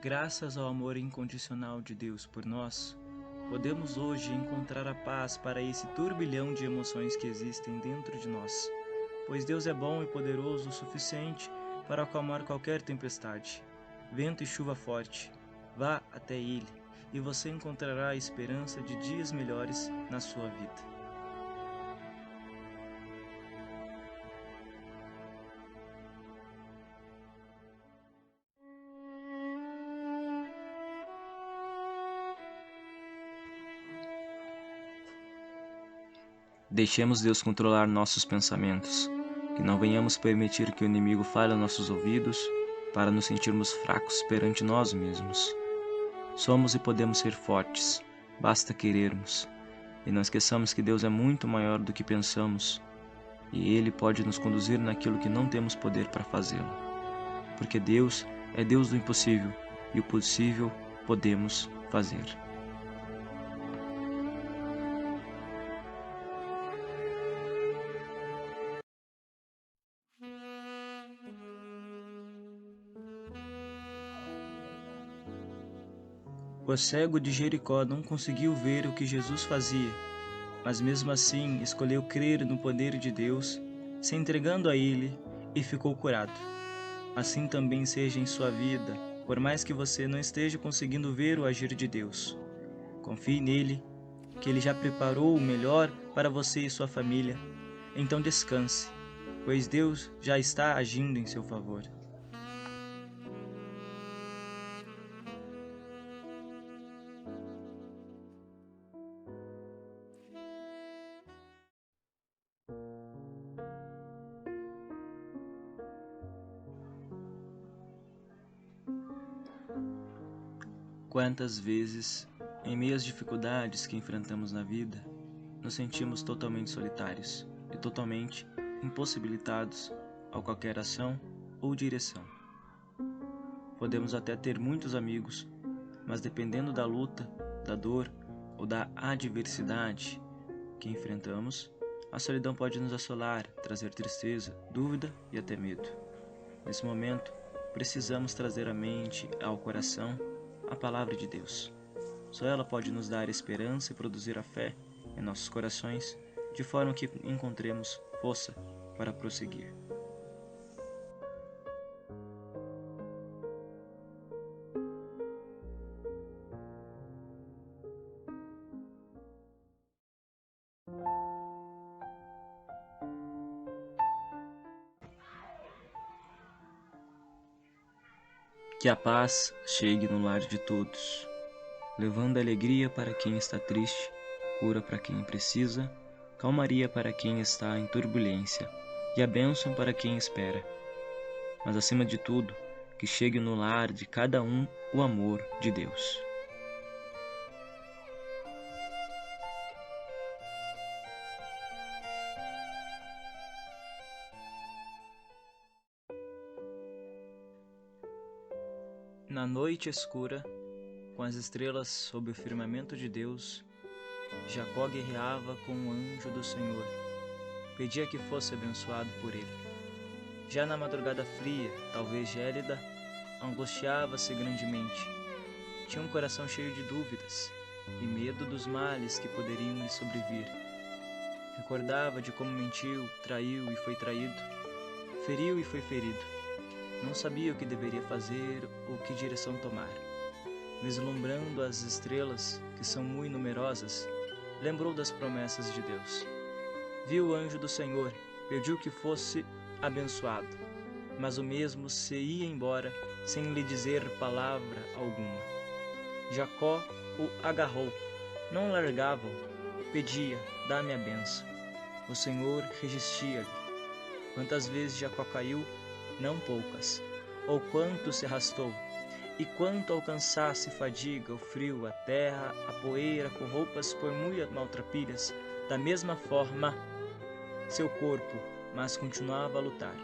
Graças ao amor incondicional de Deus por nós, podemos hoje encontrar a paz para esse turbilhão de emoções que existem dentro de nós, pois Deus é bom e poderoso o suficiente para acalmar qualquer tempestade, vento e chuva forte. Vá até Ele e você encontrará a esperança de dias melhores na sua vida. Deixemos Deus controlar nossos pensamentos, que não venhamos permitir que o inimigo fale aos nossos ouvidos para nos sentirmos fracos perante nós mesmos. Somos e podemos ser fortes, basta querermos. E não esqueçamos que Deus é muito maior do que pensamos, e Ele pode nos conduzir naquilo que não temos poder para fazê-lo. Porque Deus é Deus do impossível, e o possível podemos fazer. O cego de Jericó não conseguiu ver o que Jesus fazia, mas mesmo assim escolheu crer no poder de Deus, se entregando a Ele, e ficou curado. Assim também seja em sua vida, por mais que você não esteja conseguindo ver o agir de Deus. Confie nele, que Ele já preparou o melhor para você e sua família. Então descanse, pois Deus já está agindo em seu favor. Quantas vezes, em meio às dificuldades que enfrentamos na vida, nos sentimos totalmente solitários e totalmente impossibilitados a qualquer ação ou direção. Podemos até ter muitos amigos, mas dependendo da luta, da dor ou da adversidade que enfrentamos, a solidão pode nos assolar, trazer tristeza, dúvida e até medo. Nesse momento, precisamos trazer à mente, ao coração, a palavra de Deus. Só ela pode nos dar esperança e produzir a fé em nossos corações, de forma que encontremos força para prosseguir. Que a paz chegue no lar de todos, levando alegria para quem está triste, cura para quem precisa, calmaria para quem está em turbulência e a bênção para quem espera. Mas acima de tudo, que chegue no lar de cada um o amor de Deus. Na noite escura, com as estrelas sob o firmamento de Deus, Jacó guerreava com o anjo do Senhor. Pedia que fosse abençoado por ele. Já na madrugada fria, talvez gélida, angustiava-se grandemente. Tinha um coração cheio de dúvidas e medo dos males que poderiam lhe sobrevir. Recordava de como mentiu, traiu e foi traído, feriu e foi ferido. Não sabia o que deveria fazer ou que direção tomar. Vislumbrando as estrelas, que são muito numerosas, lembrou das promessas de Deus. Viu o anjo do Senhor, pediu que fosse abençoado, mas o mesmo se ia embora sem lhe dizer palavra alguma. Jacó o agarrou, não largava-o, pedia, dá-me a benção. O Senhor resistia-lhe. Quantas vezes Jacó caiu? Não poucas. Ou quanto se arrastou? E quanto ao cansaço e fadiga, o frio, a terra, a poeira, com roupas por muito maltrapilhas, da mesma forma, seu corpo, mas continuava a lutar.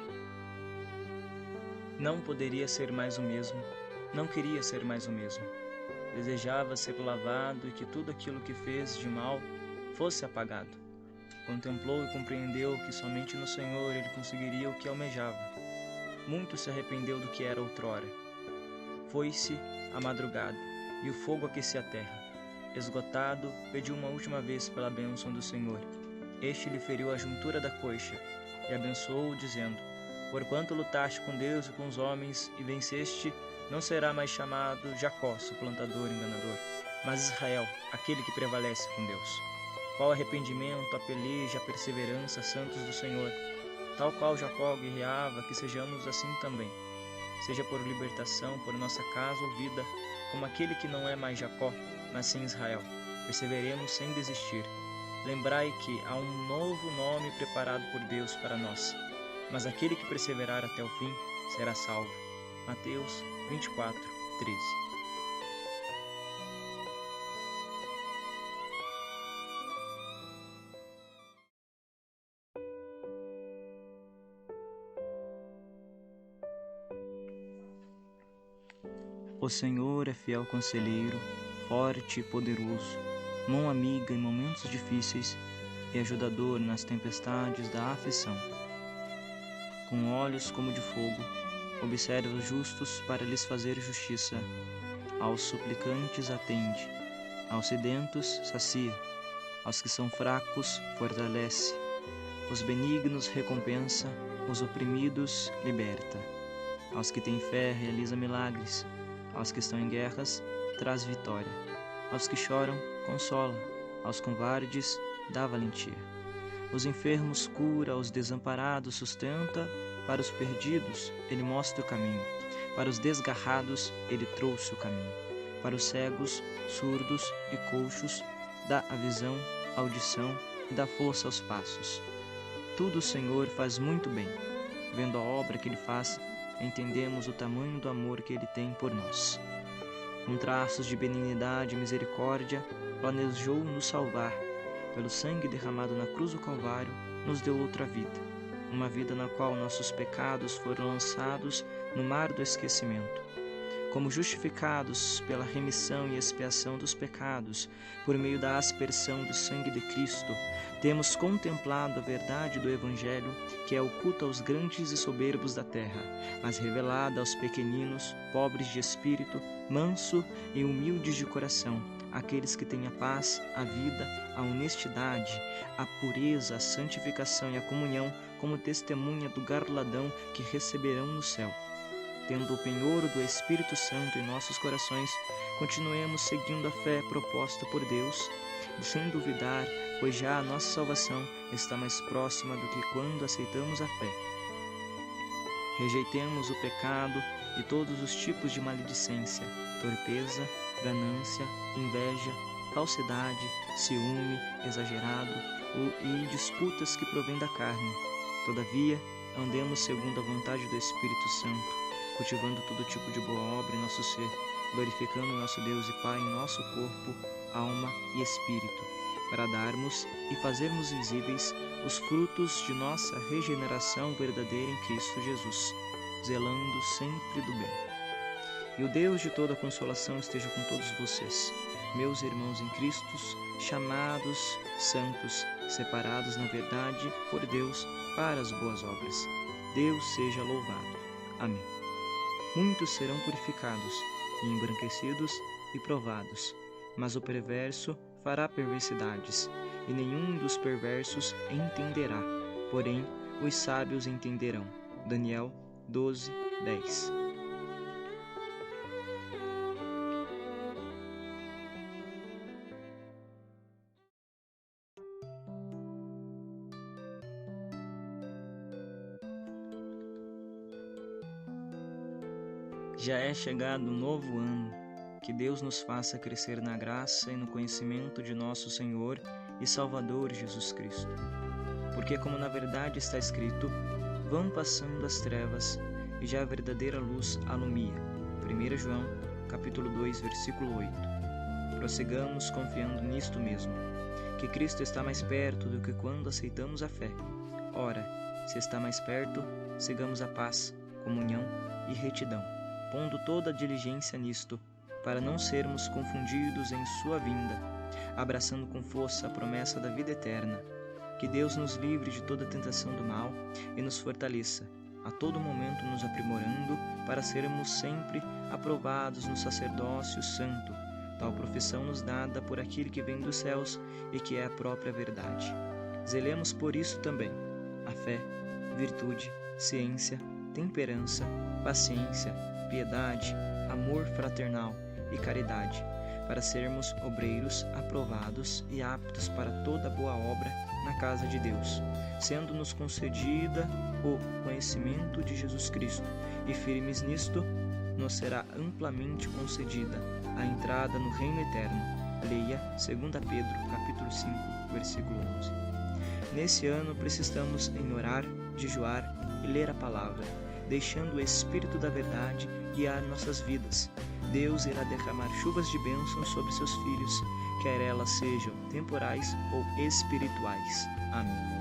Não poderia ser mais o mesmo, não queria ser mais o mesmo. Desejava ser lavado e que tudo aquilo que fez de mal fosse apagado. Contemplou e compreendeu que somente no Senhor ele conseguiria o que almejava. Muito se arrependeu do que era outrora. Foi-se a madrugada, e o fogo aquecia a terra. Esgotado, pediu uma última vez pela bênção do Senhor. Este lhe feriu a juntura da coxa, e abençoou-o, dizendo: Porquanto lutaste com Deus e com os homens, e venceste, não será mais chamado Jacó, suplantador enganador, mas Israel, aquele que prevalece com Deus. Qual arrependimento, a peleja, a perseverança, santos do Senhor. Tal qual Jacó guerreava, que sejamos assim também. Seja por libertação, por nossa casa ou vida, como aquele que não é mais Jacó, mas sim Israel. Perseveremos sem desistir. Lembrai que há um novo nome preparado por Deus para nós, mas aquele que perseverar até o fim será salvo. Mateus 24, 13. O Senhor é fiel conselheiro, forte e poderoso, mão amiga em momentos difíceis e ajudador nas tempestades da aflição. Com olhos como de fogo, observa os justos para lhes fazer justiça. Aos suplicantes atende, aos sedentos sacia, aos que são fracos fortalece, os benignos recompensa, os oprimidos liberta. Aos que têm fé realiza milagres, aos que estão em guerras traz vitória, aos que choram consola, aos covardes dá valentia. Os enfermos cura, aos desamparados sustenta, para os perdidos ele mostra o caminho, para os desgarrados ele trouxe o caminho, para os cegos, surdos e coxos dá a visão, a audição e dá força aos passos. Tudo o Senhor faz muito bem. Vendo a obra que ele faz, entendemos o tamanho do amor que ele tem por nós. Com traços de benignidade e misericórdia, planejou nos salvar. Pelo sangue derramado na cruz do Calvário, nos deu outra vida. Uma vida na qual nossos pecados foram lançados no mar do esquecimento. Como justificados pela remissão e expiação dos pecados, por meio da aspersão do sangue de Cristo, temos contemplado a verdade do Evangelho, que é oculta aos grandes e soberbos da terra, mas revelada aos pequeninos, pobres de espírito, manso e humildes de coração, aqueles que têm a paz, a vida, a honestidade, a pureza, a santificação e a comunhão como testemunha do galardão que receberão no céu. Tendo o penhor do Espírito Santo em nossos corações, continuemos seguindo a fé proposta por Deus, sem duvidar, pois já a nossa salvação está mais próxima do que quando aceitamos a fé. Rejeitemos o pecado e todos os tipos de maledicência, torpeza, ganância, inveja, falsidade, ciúme exagerado e disputas que provêm da carne. Todavia, andemos segundo a vontade do Espírito Santo, cultivando todo tipo de boa obra em nosso ser, glorificando nosso Deus e Pai em nosso corpo, alma e espírito, para darmos e fazermos visíveis os frutos de nossa regeneração verdadeira em Cristo Jesus, zelando sempre do bem. E o Deus de toda consolação esteja com todos vocês, meus irmãos em Cristo, chamados, santos, separados na verdade por Deus para as boas obras. Deus seja louvado. Amém. Muitos serão purificados, e embranquecidos e provados, mas o perverso fará perversidades, e nenhum dos perversos entenderá, porém os sábios entenderão. Daniel 12, 10. Já é chegado um novo ano, que Deus nos faça crescer na graça e no conhecimento de nosso Senhor e Salvador Jesus Cristo. Porque como na verdade está escrito, vão passando as trevas e já a verdadeira luz alumia. 1 João, capítulo 2, versículo 8. Prossigamos confiando nisto mesmo, que Cristo está mais perto do que quando aceitamos a fé. Ora, se está mais perto, sigamos a paz, comunhão e retidão, pondo toda a diligência nisto, para não sermos confundidos em sua vinda, abraçando com força a promessa da vida eterna. Que Deus nos livre de toda tentação do mal e nos fortaleça, a todo momento nos aprimorando para sermos sempre aprovados no sacerdócio santo, tal profissão nos dada por aquele que vem dos céus e que é a própria verdade. Zelemos por isso também: a fé, virtude, ciência, temperança, paciência, piedade, amor fraternal e caridade, para sermos obreiros aprovados e aptos para toda boa obra na casa de Deus, sendo-nos concedida o conhecimento de Jesus Cristo, e firmes nisto, nos será amplamente concedida a entrada no reino eterno. Leia 2 Pedro, capítulo 5, versículo 11. Nesse ano precisamos em orar, jejuar e ler a palavra, deixando o Espírito da verdade guiar nossas vidas. Deus irá derramar chuvas de bênçãos sobre seus filhos, quer elas sejam temporais ou espirituais. Amém.